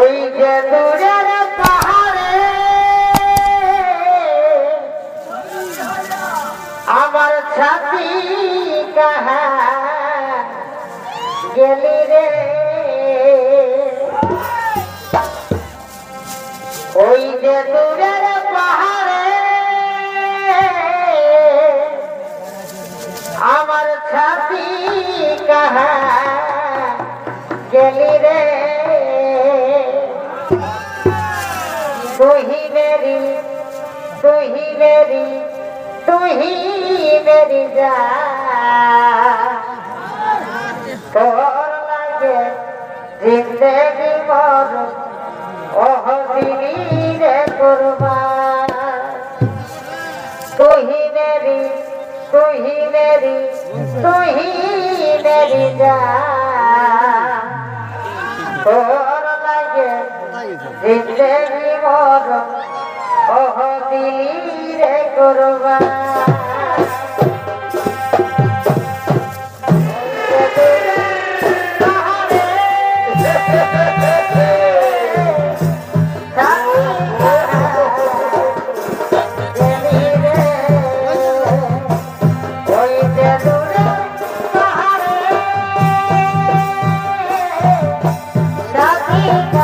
ওই যে দূরের পাহাড়ে আমার ছাতি কাহা গেলি রে, ওই যে দূরের পাহাড়ে আমার ছাতি কাহা গেলি রে, তুহি মেরি যা তোর লাগে জিন্দেগি মর ওহ দিলি রে কুরবান, তুহি মেরি যা তোর লাগে জিন্দেগি মর ওহ দিলি রে কুরবান। Happy